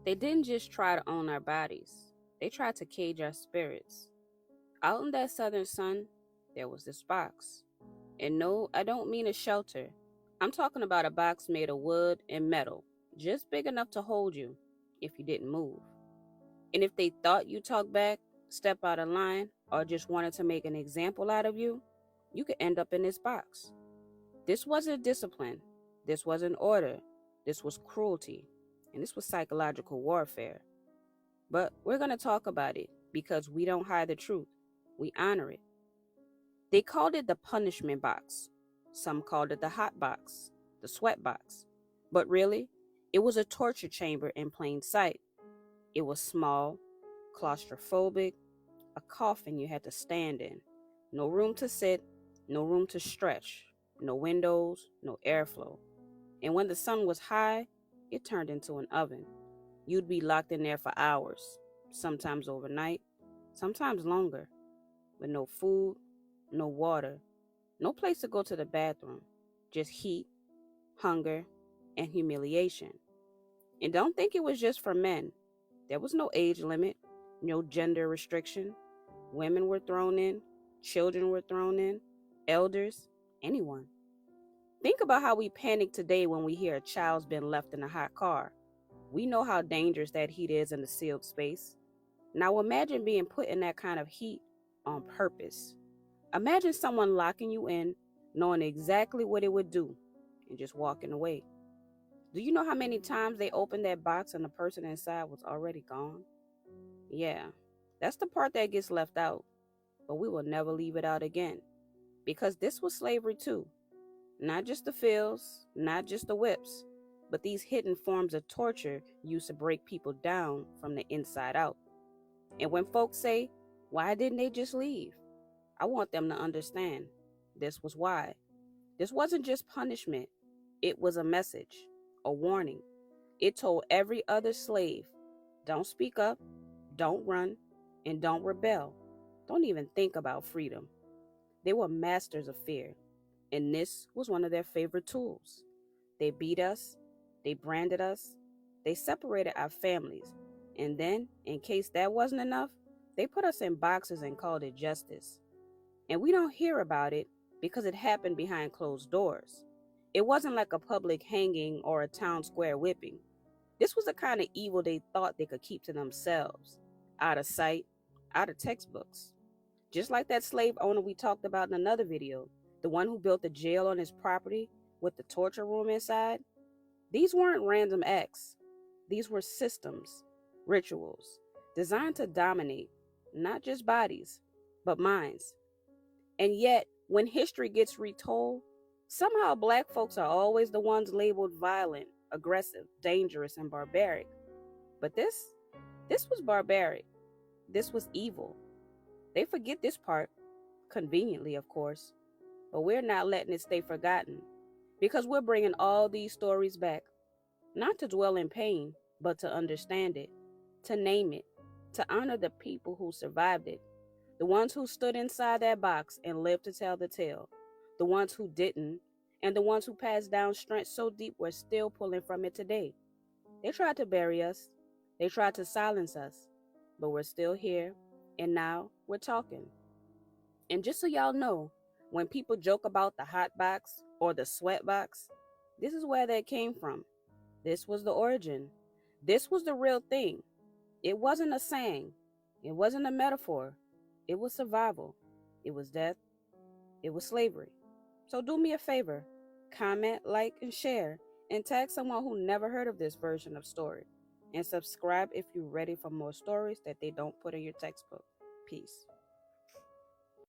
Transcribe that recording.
They didn't just try to own our bodies, they tried to cage our spirits. Out in that southern sun, there was this box. And no, I don't mean a shelter. I'm talking about a box made of wood and metal, just big enough to hold you if you didn't move. And if they thought you talked back, step out of line, or just wanted to make an example out of you, you could end up in this box. This wasn't discipline. This wasn't order. This was cruelty. And this was psychological warfare. But we're going to talk about it because we don't hide the truth. We honor it. They called it the punishment box. Some called it the hot box, the sweat box. But really, it was a torture chamber in plain sight. It was small, claustrophobic, a coffin you had to stand in. No room to sit, no room to stretch, no windows, no airflow. And when the sun was high, it turned into an oven. You'd be locked in there for hours, sometimes overnight, sometimes longer, with no food, no water, no place to go to the bathroom, just heat, hunger, and humiliation. And don't think it was just for men. There was no age limit, no gender restriction. Women were thrown in, children were thrown in, elders, anyone. Think about how we panic today when we hear a child's been left in a hot car. We know how dangerous that heat is in the sealed space. Now imagine being put in that kind of heat on purpose. Imagine someone locking you in, knowing exactly what it would do, and just walking away. Do you know how many times they opened that box and the person inside was already gone? Yeah, that's the part that gets left out, but we will never leave it out again. Because this was slavery too. Not just the fields, not just the whips, but these hidden forms of torture used to break people down from the inside out. And when folks say, why didn't they just leave? I want them to understand this was why. This wasn't just punishment, it was a message, a warning. It told every other slave, don't speak up, don't run, and don't rebel. Don't even think about freedom. They were masters of fear, and this was one of their favorite tools. They beat us, they branded us, they separated our families, and then, in case that wasn't enough, they put us in boxes and called it justice. And we don't hear about it because it happened behind closed doors. It wasn't like a public hanging or a town square whipping. This was the kind of evil they thought they could keep to themselves, out of sight, out of textbooks. Just like that slave owner we talked about in another video, the one who built the jail on his property with the torture room inside. These weren't random acts. These were systems, rituals, designed to dominate not just bodies, but minds. And yet, when history gets retold, somehow black folks are always the ones labeled violent, aggressive, dangerous, and barbaric. But this was barbaric. This was evil. They forget this part, conveniently, of course, but we're not letting it stay forgotten because we're bringing all these stories back, not to dwell in pain, but to understand it, to name it, to honor the people who survived it, the ones who stood inside that box and lived to tell the tale, the ones who didn't, and the ones who passed down strength so deep we're still pulling from it today. They tried to bury us, they tried to silence us, but we're still here, and now we're talking. And just so y'all know, when people joke about the hot box or the sweat box, this is where that came from. This was the origin. This was the real thing. It wasn't a saying. It wasn't a metaphor. It was survival. It was death. It was slavery. So do me a favor. Comment, like, and share. And tag someone who never heard of this version of story. And subscribe if you're ready for more stories that they don't put in your textbook. Peace.